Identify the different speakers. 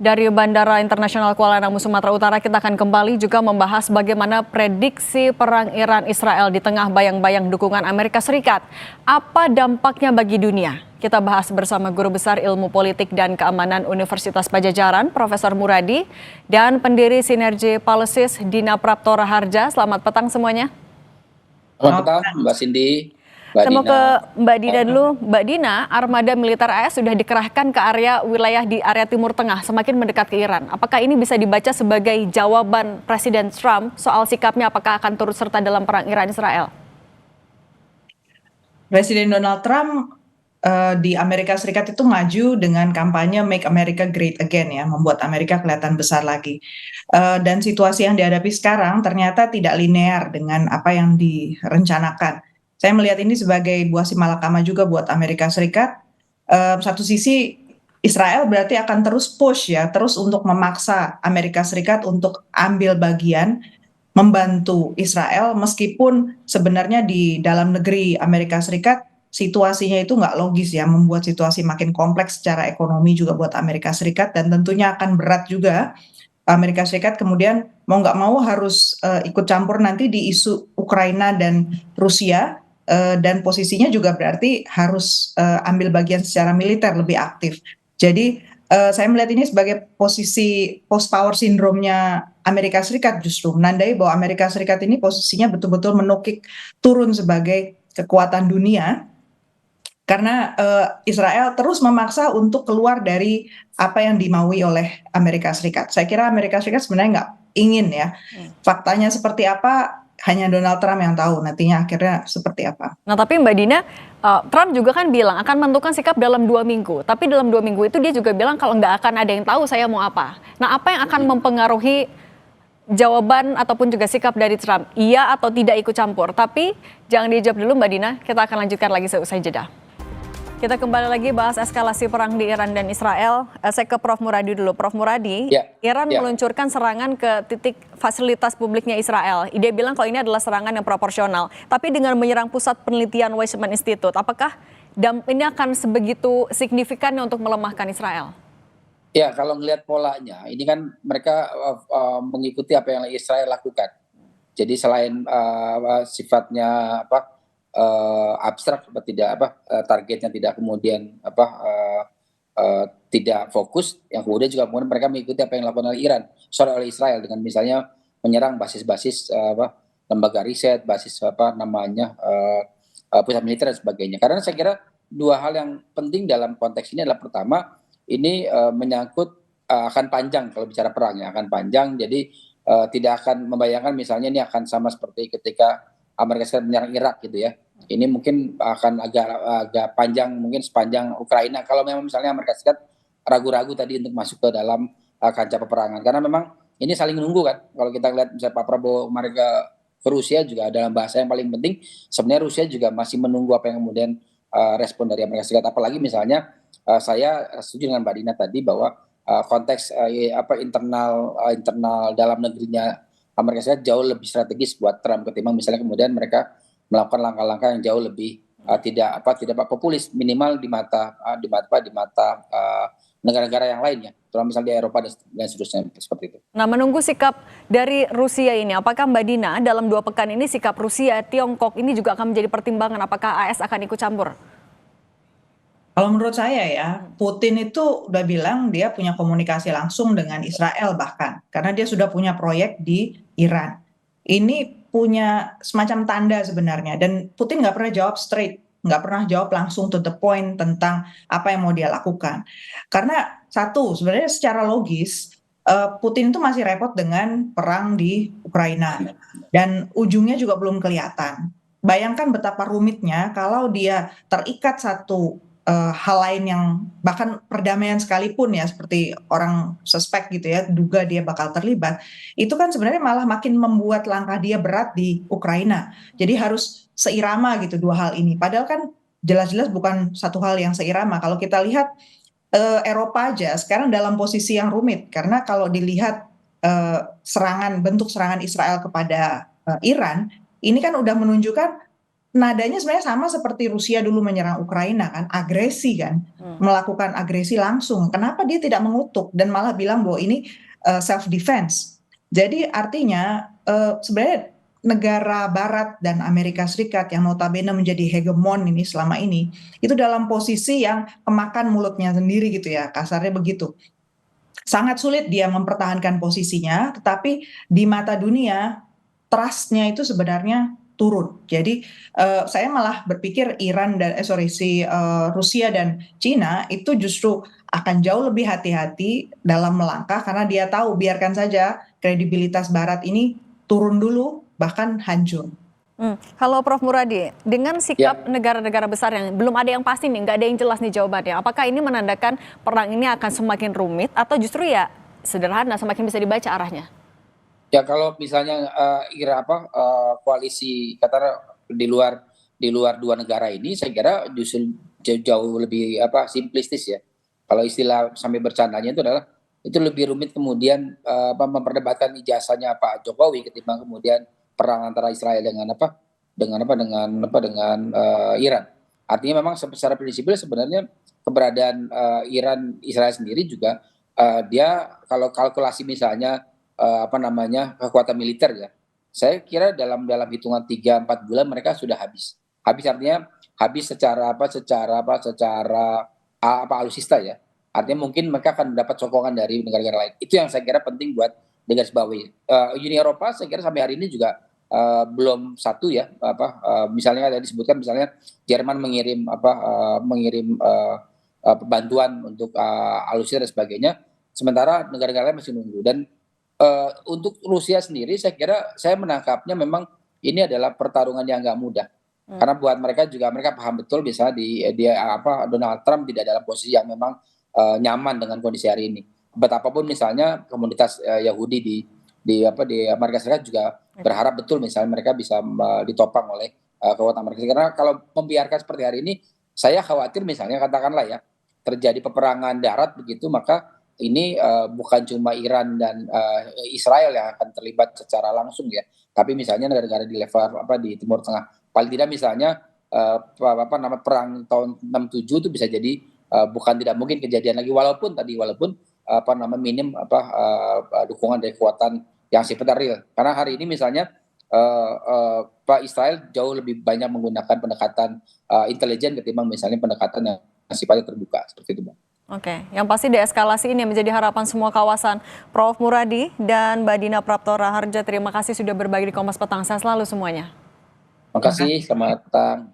Speaker 1: Dari Bandara Internasional Kuala Namu, Sumatera Utara, kita akan kembali juga membahas bagaimana prediksi perang Iran-Israel di tengah bayang-bayang dukungan Amerika Serikat. Apa dampaknya bagi dunia? Kita bahas bersama Guru Besar Ilmu Politik dan Keamanan Universitas Padjadjaran, Profesor Muradi, dan pendiri Sinergi Policies, Dina Prapto Raharja. Selamat petang semuanya.
Speaker 2: Selamat petang, Mbak Cindy, Mbak
Speaker 1: Saya mau
Speaker 2: Dina.
Speaker 1: ke Mbak Dina dulu. Mbak Dina, armada militer AS sudah dikerahkan ke area wilayah di area Timur Tengah, semakin mendekat ke Iran. Apakah ini bisa dibaca sebagai jawaban Presiden Trump soal sikapnya apakah akan turut serta dalam perang Iran-Israel?
Speaker 3: Presiden Donald Trump di Amerika Serikat itu maju dengan kampanye Make America Great Again, ya, membuat Amerika kelihatan besar lagi. Dan situasi yang dihadapi sekarang ternyata tidak linear dengan apa yang direncanakan. Saya melihat ini sebagai buah simalakama juga buat Amerika Serikat. Satu sisi Israel berarti akan terus push, ya, terus untuk memaksa Amerika Serikat untuk ambil bagian membantu Israel, meskipun sebenarnya di dalam negeri Amerika Serikat situasinya itu nggak logis, ya, membuat situasi makin kompleks secara ekonomi juga buat Amerika Serikat, dan tentunya akan berat juga Amerika Serikat kemudian mau nggak mau harus ikut campur nanti di isu Ukraina dan Rusia, dan posisinya juga berarti harus ambil bagian secara militer lebih aktif. Jadi saya melihat ini sebagai posisi post power syndrome-nya Amerika Serikat, justru menandai bahwa Amerika Serikat ini posisinya betul-betul menukik turun sebagai kekuatan dunia karena Israel terus memaksa untuk keluar dari apa yang dimaui oleh Amerika Serikat. Saya kira Amerika Serikat sebenarnya nggak ingin, ya. Faktanya seperti apa hanya Donald Trump yang tahu nantinya akhirnya seperti apa.
Speaker 1: Nah, tapi Mbak Dina, Trump juga kan bilang akan menentukan sikap dalam 2 minggu. Tapi dalam 2 minggu itu dia juga bilang kalau nggak akan ada yang tahu saya mau apa. Nah, apa yang akan mempengaruhi jawaban ataupun juga sikap dari Trump? Iya atau tidak ikut campur? Tapi jangan dijawab dulu Mbak Dina, kita akan lanjutkan lagi seusai jeda. Kita kembali lagi bahas eskalasi perang di Iran dan Israel. Saya ke Prof. Muradi dulu. Prof. Muradi, Iran meluncurkan serangan ke titik fasilitas publiknya Israel. Dia bilang kalau ini adalah serangan yang proporsional. Tapi dengan menyerang pusat penelitian Weizmann Institute, apakah ini akan sebegitu signifikannya untuk melemahkan Israel?
Speaker 2: Ya, kalau melihat polanya, ini kan mereka mengikuti apa yang Israel lakukan. Jadi selain sifatnya abstrak, targetnya tidak kemudian tidak fokus, yang kemudian juga kemudian mereka mengikuti apa yang dilakukan oleh Iran, oleh Israel dengan misalnya menyerang basis-basis lembaga riset, basis pusat militer dan sebagainya. Karena saya kira dua hal yang penting dalam konteks ini adalah pertama, ini menyangkut akan panjang kalau bicara perang, ya, akan panjang. Jadi tidak akan membayangkan misalnya ini akan sama seperti ketika Amerika Serikat menyerang Irak gitu, ya. Ini mungkin akan agak panjang, mungkin sepanjang Ukraina. Kalau memang misalnya Amerika Serikat ragu-ragu tadi untuk masuk ke dalam kancah peperangan, karena memang ini saling menunggu kan. Kalau kita lihat misalnya Pak Prabowo kemarin ke Rusia juga dalam bahasa yang paling penting, sebenarnya Rusia juga masih menunggu apa yang kemudian respon dari Amerika Serikat. Apalagi misalnya saya setuju dengan Mbak Dina tadi bahwa konteks internal dalam negerinya Amerika Serikat jauh lebih strategis buat Trump ketimbang misalnya kemudian mereka melakukan langkah-langkah yang jauh lebih tidak populis, minimal di mata negara-negara yang lainnya, terutama misalnya di Eropa dan seterusnya seperti itu.
Speaker 1: Nah, menunggu sikap dari Rusia ini, apakah Mbak Dina dalam 2 pekan ini sikap Rusia, Tiongkok ini juga akan menjadi pertimbangan apakah AS akan ikut campur?
Speaker 3: Kalau menurut saya, ya, Putin itu udah bilang dia punya komunikasi langsung dengan Israel bahkan, karena dia sudah punya proyek di Iran. Ini punya semacam tanda sebenarnya, dan Putin nggak pernah jawab straight, nggak pernah jawab langsung to the point tentang apa yang mau dia lakukan. Karena satu, sebenarnya secara logis, Putin itu masih repot dengan perang di Ukraina, dan ujungnya juga belum kelihatan. Bayangkan betapa rumitnya kalau dia terikat satu hal lain yang bahkan perdamaian sekalipun, ya, seperti orang suspek gitu, ya, duga dia bakal terlibat, itu kan sebenarnya malah makin membuat langkah dia berat di Ukraina. Jadi harus seirama gitu dua hal ini. Padahal kan jelas-jelas bukan satu hal yang seirama. Kalau kita lihat Eropa aja sekarang dalam posisi yang rumit, karena kalau dilihat bentuk serangan Israel kepada Iran, ini kan udah menunjukkan nadanya sebenarnya sama seperti Rusia dulu menyerang Ukraina kan, agresi kan, melakukan agresi langsung. Kenapa dia tidak mengutuk dan malah bilang bahwa ini self defense. Jadi artinya sebenarnya negara Barat dan Amerika Serikat yang notabene menjadi hegemon ini selama ini itu dalam posisi yang kemakan mulutnya sendiri gitu ya, kasarnya begitu. Sangat sulit dia mempertahankan posisinya, tetapi di mata dunia trust-nya itu sebenarnya turun. Jadi saya malah berpikir Iran dan Rusia dan Cina itu justru akan jauh lebih hati-hati dalam melangkah karena dia tahu biarkan saja kredibilitas Barat ini turun dulu bahkan hancur.
Speaker 1: Halo Prof. Muradi, dengan sikap
Speaker 2: Ya,
Speaker 1: negara-negara besar yang belum ada yang pasti nih, nggak ada yang jelas nih jawabannya, apakah ini menandakan perang ini akan semakin rumit atau justru ya sederhana, semakin bisa dibaca arahnya?
Speaker 2: ya kalau misalnya koalisi katakanlah di luar dua negara ini, saya kira justru jauh lebih simplistis ya. Kalau istilah sampai bercandanya itu adalah itu lebih rumit kemudian memperdebatkan ijazahnya Pak Jokowi ketimbang kemudian perang antara Israel dengan Iran. Artinya memang secara prinsipil sebenarnya keberadaan Iran Israel sendiri juga dia kalau kalkulasi misalnya kekuatan militer ya. Saya kira dalam hitungan 3-4 bulan mereka sudah habis. Habis artinya habis secara alutsista ya. Artinya mungkin mereka akan mendapat sokongan dari negara-negara lain. Itu yang saya kira penting buat digarisbawahi. Uni Eropa saya kira sampai hari ini juga belum satu ya misalnya ada disebutkan misalnya Jerman mengirim bantuan untuk alutsista dan sebagainya, sementara negara-negara lain masih nunggu. Dan untuk Rusia sendiri saya kira saya menangkapnya memang ini adalah pertarungan yang nggak mudah. Karena buat mereka juga mereka paham betul bisa Donald Trump tidak dalam posisi yang memang nyaman dengan kondisi hari ini. Betapapun misalnya komunitas Yahudi di Amerika Serikat juga berharap betul misalnya mereka bisa ditopang oleh kekuatan Amerika Serikat. Karena kalau membiarkan seperti hari ini, saya khawatir misalnya katakanlah ya terjadi peperangan darat begitu, maka ini bukan cuma Iran dan Israel yang akan terlibat secara langsung ya, tapi misalnya negara-negara di level di Timur Tengah. Paling tidak misalnya perang tahun 67 itu bisa jadi bukan tidak mungkin kejadian lagi walaupun minim dukungan dari kekuatan yang sifatnya real. Karena hari ini misalnya Pak Israel jauh lebih banyak menggunakan pendekatan intelijen ketimbang misalnya pendekatan yang sifatnya terbuka seperti itu, Bang.
Speaker 1: Oke, yang pasti deeskalasi ini menjadi harapan semua kawasan. Prof. Muradi dan Mbak Dina Praptora Harja, terima kasih sudah berbagi di Kompas Petang. Sehat selalu semuanya.
Speaker 2: Terima kasih, selamat datang.